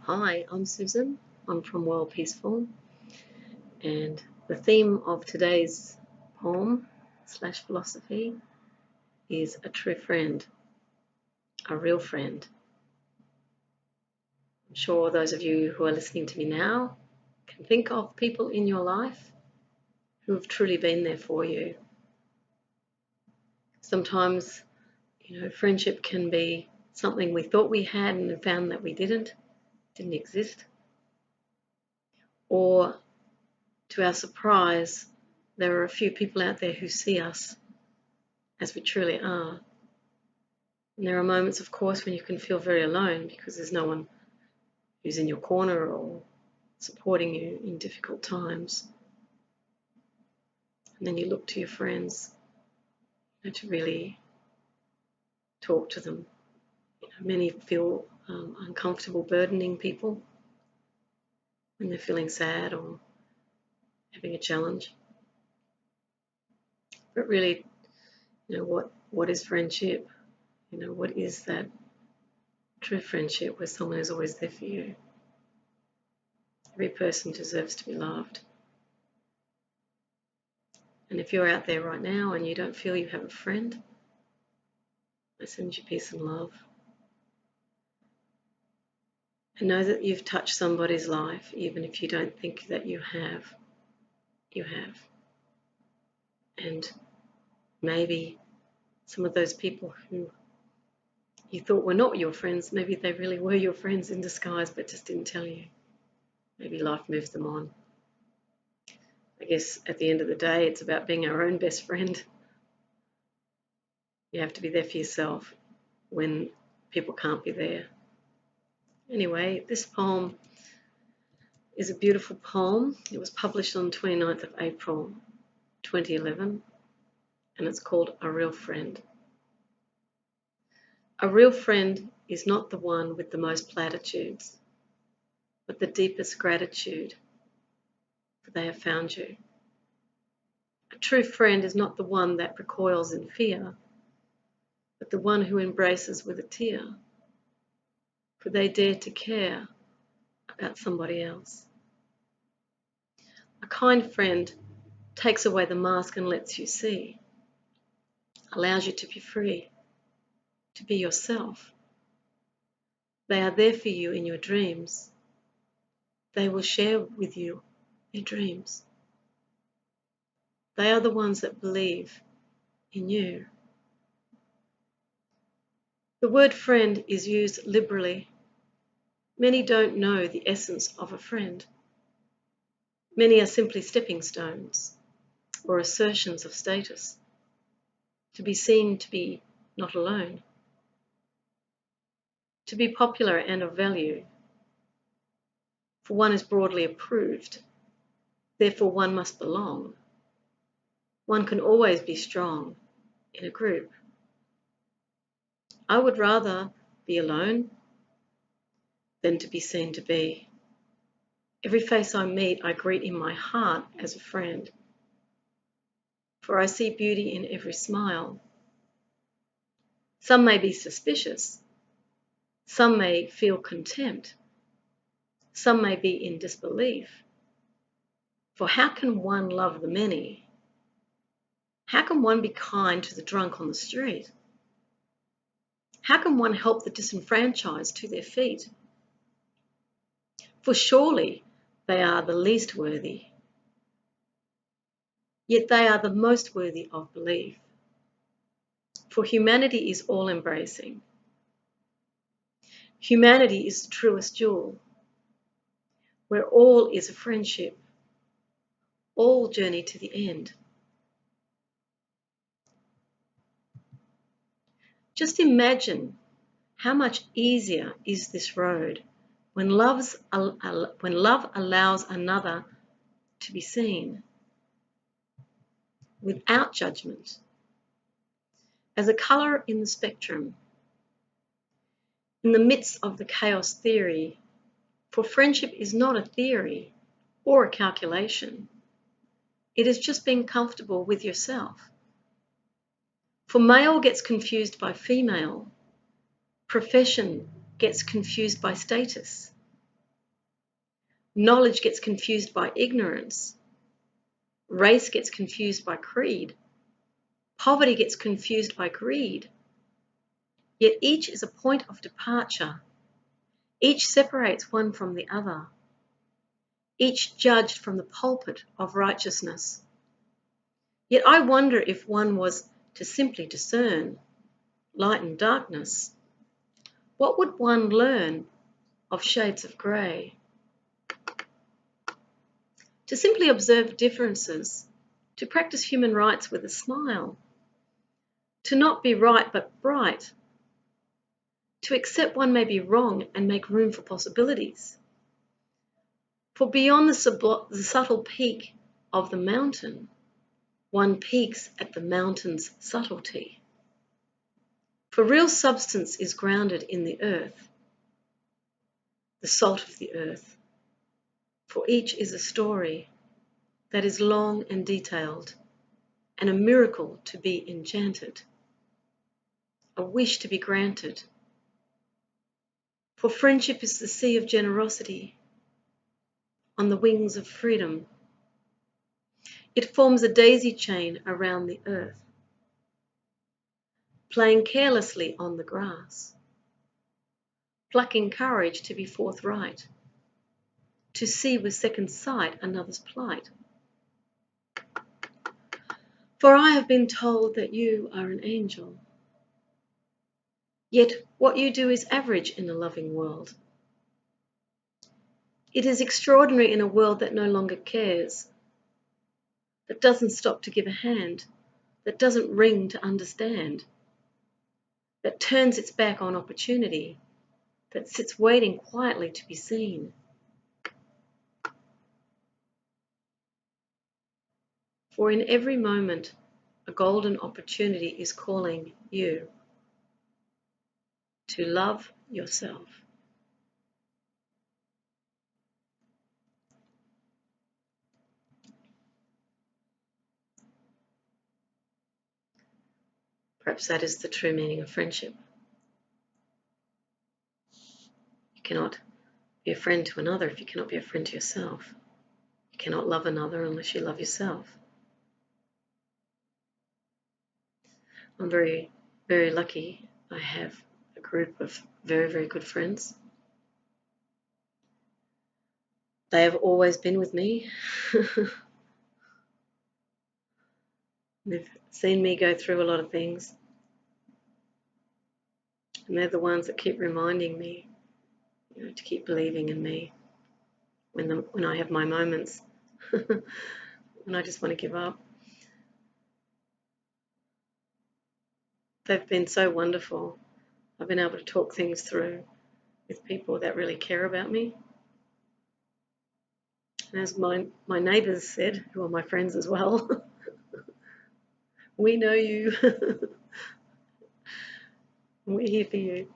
Hi, I'm Susan. I'm from Worldpeacefull, and the theme of today's poem/philosophy is a true friend, a real friend. I'm sure those of you who are listening to me now can think of people in your life who have truly been there for you. Sometimes, friendship can be something we thought we had and found that we didn't exist. Or, to our surprise, there are a few people out there who see us as we truly are. And there are moments, of course, when you can feel very alone because there's no one who's in your corner or supporting you in difficult times. And then you look to your friends to really talk to them. Many feel uncomfortable burdening people when they're feeling sad or having a challenge. But really, what is friendship? What is that true friendship where someone is always there for you? Every person deserves to be loved. And if you're out there right now and you don't feel you have a friend, I send you peace and love. And know that you've touched somebody's life, even if you don't think that you have. You have. And maybe some of those people who you thought were not your friends, maybe they really were your friends in disguise, but just didn't tell you. Maybe life moves them on. I guess at the end of the day, it's about being our own best friend. You have to be there for yourself when people can't be there. Anyway, this poem is a beautiful poem. It was published on 29th of April 2011, and it's called A Real Friend. A real friend is not the one with the most platitudes, but the deepest gratitude, for they have found you. A true friend is not the one that recoils in fear, but the one who embraces with a tear, for they dare to care about somebody else. A kind friend takes away the mask and lets you see, allows you to be free, to be yourself. They are there for you in your dreams. They will share with you their dreams. They are the ones that believe in you. The word friend is used liberally. Many don't know the essence of a friend. Many are simply stepping stones or assertions of status, to be seen to be not alone, to be popular and of value, for one is broadly approved, therefore one must belong. One can always be strong in a group. I would rather be alone than to be seen to be. Every face I meet, I greet in my heart as a friend, for I see beauty in every smile. Some may be suspicious, some may feel contempt, some may be in disbelief. For how can one love the many? How can one be kind to the drunk on the street? How can one help the disenfranchised to their feet? For surely they are the least worthy, yet they are the most worthy of belief. For humanity is all-embracing. Humanity is the truest jewel, where all is a friendship, all journey to the end. Just imagine how much easier is this road when love allows another to be seen without judgment, as a colour in the spectrum, in the midst of the chaos theory. For friendship is not a theory or a calculation. It is just being comfortable with yourself. For male gets confused by female. Profession gets confused by status. Knowledge gets confused by ignorance. Race gets confused by creed. Poverty gets confused by greed. Yet each is a point of departure. Each separates one from the other. Each judged from the pulpit of righteousness. Yet I wonder if one was to simply discern light and darkness, what would one learn of shades of grey? To simply observe differences, to practice human rights with a smile, to not be right but bright, to accept one may be wrong and make room for possibilities. For beyond the subtle peak of the mountain, one peaks at the mountain's subtlety. For real substance is grounded in the earth, the salt of the earth. For each is a story that is long and detailed, and a miracle to be enchanted, a wish to be granted. For friendship is the sea of generosity on the wings of freedom. It forms a daisy chain around the earth, playing carelessly on the grass, plucking courage to be forthright, to see with second sight another's plight. For I have been told that you are an angel, yet what you do is average in a loving world. It is extraordinary in a world that no longer cares, that doesn't stop to give a hand, that doesn't ring to understand, that turns its back on opportunity, that sits waiting quietly to be seen. For in every moment, a golden opportunity is calling you to love yourself. Perhaps that is the true meaning of friendship. You cannot be a friend to another if you cannot be a friend to yourself. You cannot love another unless you love yourself. I'm very, very lucky. I have a group of very, very good friends. They have always been with me. They've seen me go through a lot of things. And they're the ones that keep reminding me, to keep believing in me when I have my moments, when I just want to give up. They've been so wonderful. I've been able to talk things through with people that really care about me. And as my neighbours said, who are my friends as well, we know you. We're here for you.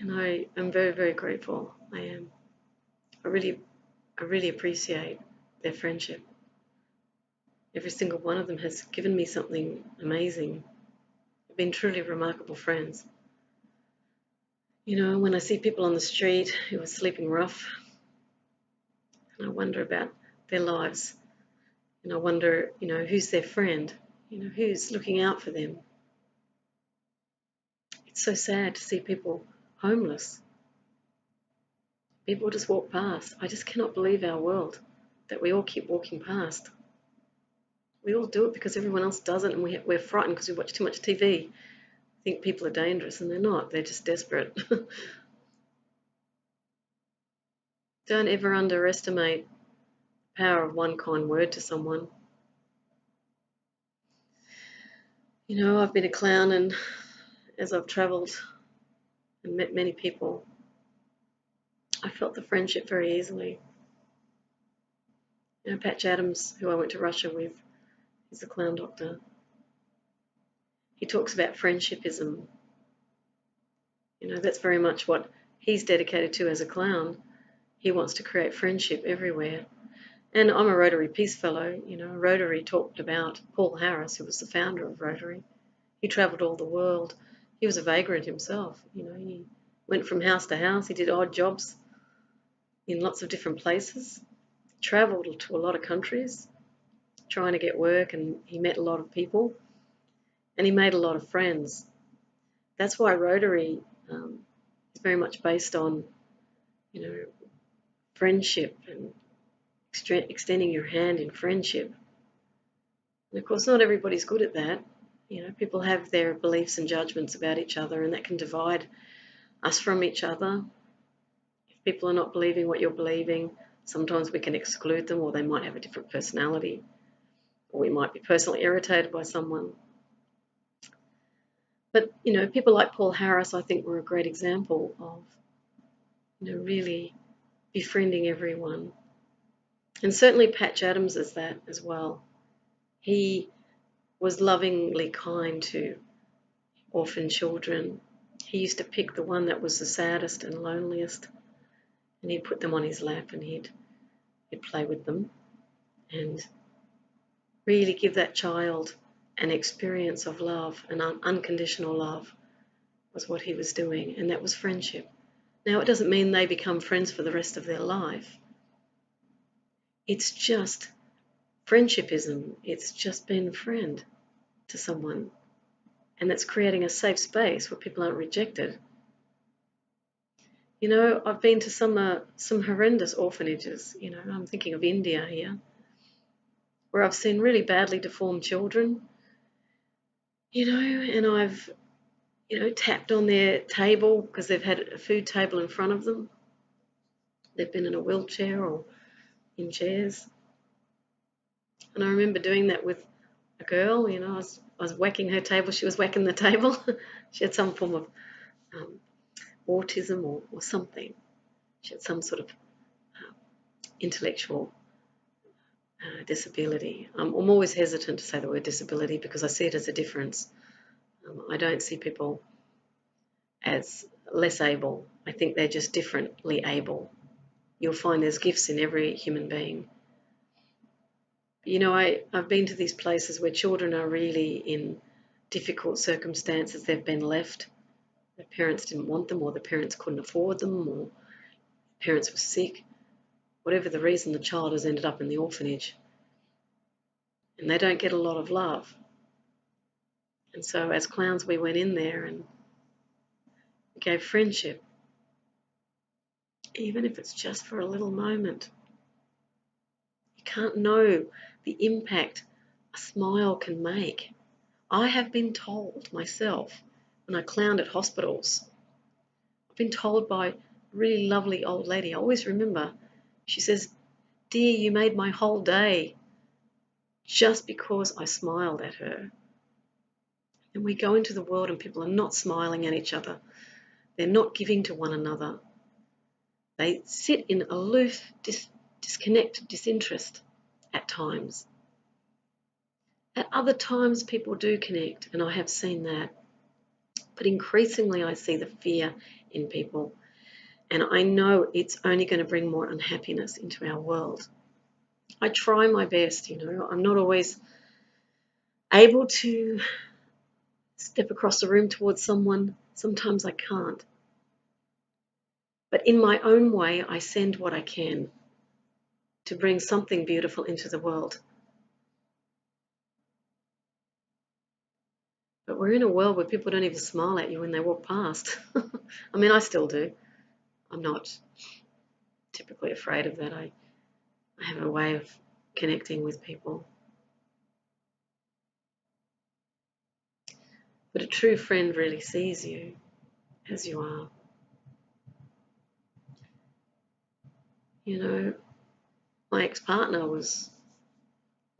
And I am very, very grateful. I am. I really appreciate their friendship. Every single one of them has given me something amazing. They've been truly remarkable friends. When I see people on the street who are sleeping rough, and I wonder about their lives, and I wonder, who's their friend, who's looking out for them. It's so sad to see people homeless. People just walk past. I just cannot believe our world, that we all keep walking past. We all do it because everyone else doesn't, and we're frightened because we watch too much TV. Think people are dangerous, and they're not. They're just desperate. Don't ever underestimate the power of one kind word to someone. I've been a clown, and as I've travelled and met many people, I felt the friendship very easily. Patch Adams, who I went to Russia with, is the clown doctor. He talks about friendshipism. That's very much what he's dedicated to as a clown. He wants to create friendship everywhere. And I'm a Rotary Peace Fellow. Rotary talked about Paul Harris, who was the founder of Rotary. He travelled all the world. He was a vagrant himself. He went from house to house. He did odd jobs. in lots of different places, travelled to a lot of countries trying to get work, and he met a lot of people and he made a lot of friends. That's why Rotary is very much based on, friendship and extending your hand in friendship. And of course, not everybody's good at that. People have their beliefs and judgments about each other, and that can divide us from each other. If people are not believing what you're believing, sometimes we can exclude them, or they might have a different personality, or we might be personally irritated by someone. But, people like Paul Harris, I think, were a great example of, really befriending everyone. And certainly Patch Adams is that as well. He was lovingly kind to orphan children. He used to pick the one that was the saddest and loneliest, and he'd put them on his lap and he'd play with them and really give that child an experience of love, an unconditional love was what he was doing, and that was friendship. Now, it doesn't mean they become friends for the rest of their life. It's just friendshipism. It's just being a friend to someone, and that's creating a safe space where people aren't rejected. I've been to some horrendous orphanages. I'm thinking of India here, where I've seen really badly deformed children, and I've, tapped on their table because they've had a food table in front of them. They've been in a wheelchair or in chairs. And I remember doing that with a girl. I was whacking her table, she was whacking the table. She had some form of autism or something. She had some sort of intellectual disability. I'm always hesitant to say the word disability because I see it as a difference. I don't see people as less able. I think they're just differently able. You'll find there's gifts in every human being. I've been to these places where children are really in difficult circumstances. They've been left. Their parents didn't want them, or the parents couldn't afford them, or parents were sick. Whatever the reason, the child has ended up in the orphanage. And they don't get a lot of love. And so as clowns, we went in there and we gave friendship, even if it's just for a little moment. You can't know the impact a smile can make. I have been told myself when I clowned at hospitals, I've been told by a really lovely old lady, I always remember, she says, "Dear, you made my whole day," just because I smiled at her. And we go into the world and people are not smiling at each other. They're not giving to one another. They sit in aloof, disconnected disinterest at times. At other times, people do connect, and I have seen that. But increasingly, I see the fear in people, and I know it's only going to bring more unhappiness into our world. I try my best, I'm not always able to step across the room towards someone. Sometimes I can't. But in my own way, I send what I can to bring something beautiful into the world. But we're in a world where people don't even smile at you when they walk past. I mean, I still do. I'm not typically afraid of that. I have a way of connecting with people. But a true friend really sees you as you are. My ex-partner was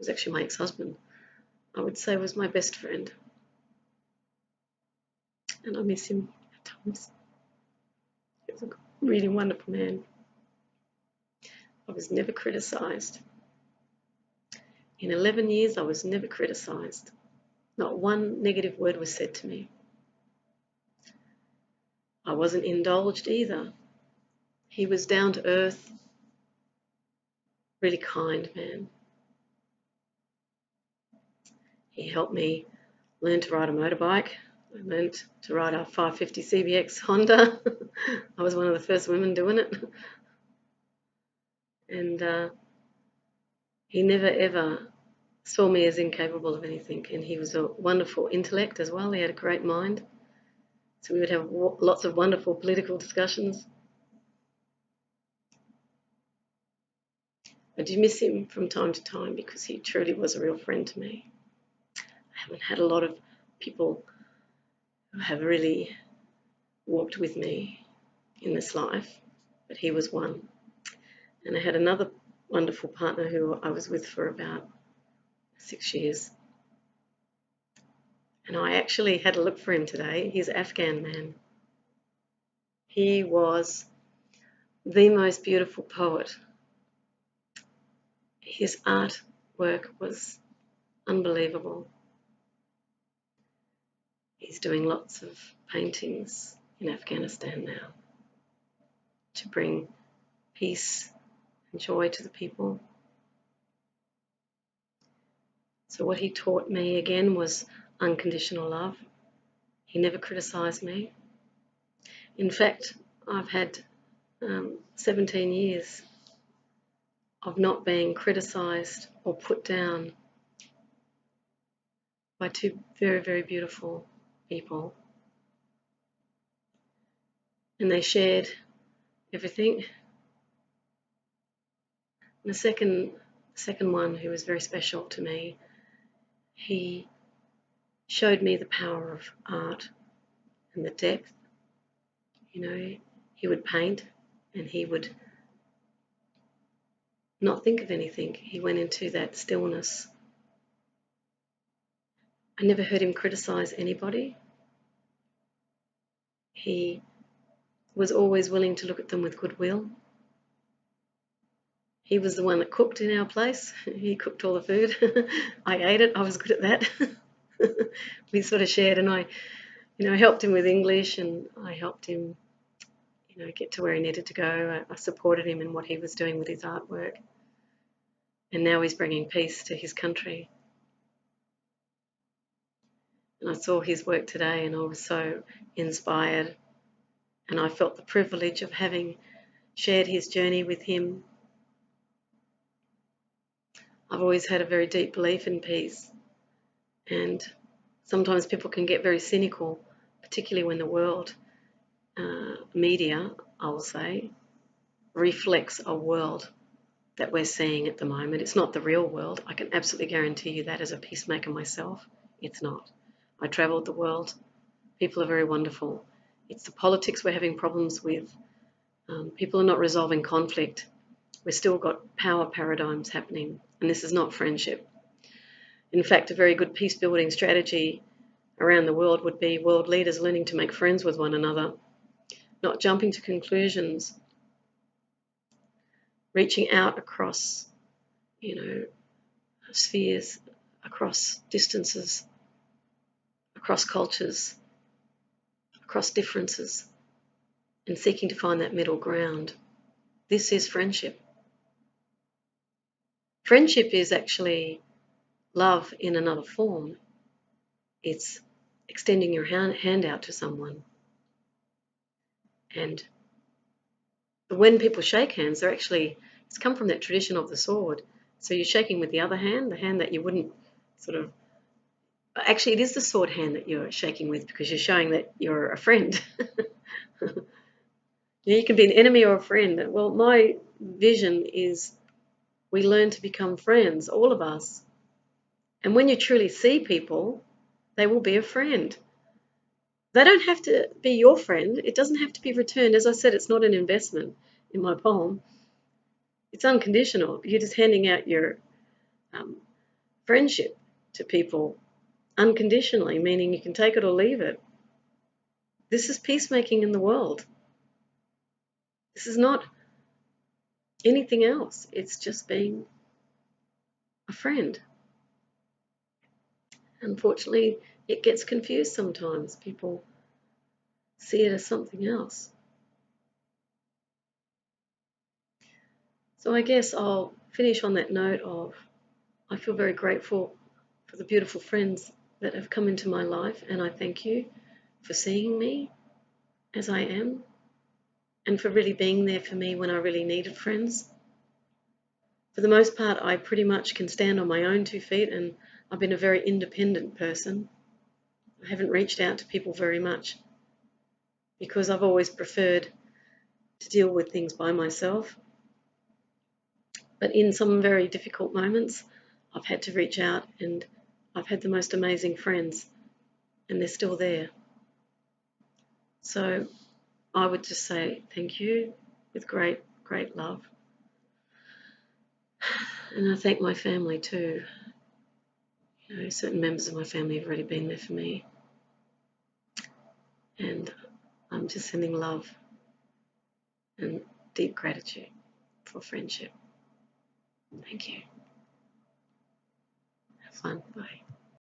actually my ex-husband. I would say was my best friend. And I miss him at times. He was a really wonderful man. I was never criticised. In 11 years, I was never criticised. Not one negative word was said to me. I wasn't indulged either. He was down to earth, really kind man. He helped me learn to ride a motorbike. I learned to ride a 550 CBX Honda. I was one of the first women doing it. And he never ever saw me as incapable of anything. And he was a wonderful intellect as well. He had a great mind. So we would have lots of wonderful political discussions. I do miss him from time to time because he truly was a real friend to me. I haven't had a lot of people who have really walked with me in this life, but he was one. And I had another wonderful partner who I was with for about 6 years. And I actually had a look for him today. He's an Afghan man. He was the most beautiful poet. His artwork was unbelievable. He's doing lots of paintings in Afghanistan now to bring peace and joy to the people. So what he taught me again was unconditional love. He never criticized me. In fact, I've had 17 years of not being criticized or put down by two very, very beautiful people. And they shared everything. And the second one, who was very special to me, he showed me the power of art and the depth. You know, he would paint and he would not think of anything. He went into that stillness. I never heard him criticize anybody. He was always willing to look at them with goodwill. He was the one that cooked in our place. He cooked all the food. I ate it. I was good at that. We sort of shared, and I helped him with English, and I helped him, get to where he needed to go. I supported him in what he was doing with his artwork. And now he's bringing peace to his country. And I saw his work today and I was so inspired. And I felt the privilege of having shared his journey with him. I've always had a very deep belief in peace. And sometimes people can get very cynical, particularly when the world media, I will say, reflects a world that we're seeing at the moment. It's not the real world. I can absolutely guarantee you that as a peacemaker myself, it's not. I travelled the world. People are very wonderful. It's the politics we're having problems with. People are not resolving conflict. We've still got power paradigms happening, and this is not friendship. In fact, a very good peace-building strategy around the world would be world leaders learning to make friends with one another, not jumping to conclusions, reaching out across, spheres, across distances, across cultures, across differences, and seeking to find that middle ground. This is friendship. Friendship is actually love in another form. It's extending your hand out to someone. And when people shake hands, it's come from that tradition of the sword. So you're shaking with the other hand, the hand that you wouldn't actually it is the sword hand that you're shaking with because you're showing that you're a friend. You can be an enemy or a friend. Well, my vision is we learn to become friends, all of us. And when you truly see people, they will be a friend. They don't have to be your friend. It doesn't have to be returned. As I said, it's not an investment in my poem. It's unconditional. You're just handing out your friendship to people unconditionally, meaning you can take it or leave it. This is peacemaking in the world. This is not anything else. It's just being a friend. Unfortunately, it gets confused sometimes. People see it as something else. So I guess I'll finish on that note of I feel very grateful for the beautiful friends that have come into my life, and I thank you for seeing me as I am and for really being there for me when I really needed friends. for the most part, I pretty much can stand on my own 2 feet, and I've been a very independent person. I haven't reached out to people very much because I've always preferred to deal with things by myself. But in some very difficult moments, I've had to reach out, and I've had the most amazing friends, and they're still there. So I would just say thank you with great, great love. And I thank my family too. You know, certain members of my family have already been there for me. And I'm just sending love and deep gratitude for friendship. Thank you. Have fun. Bye.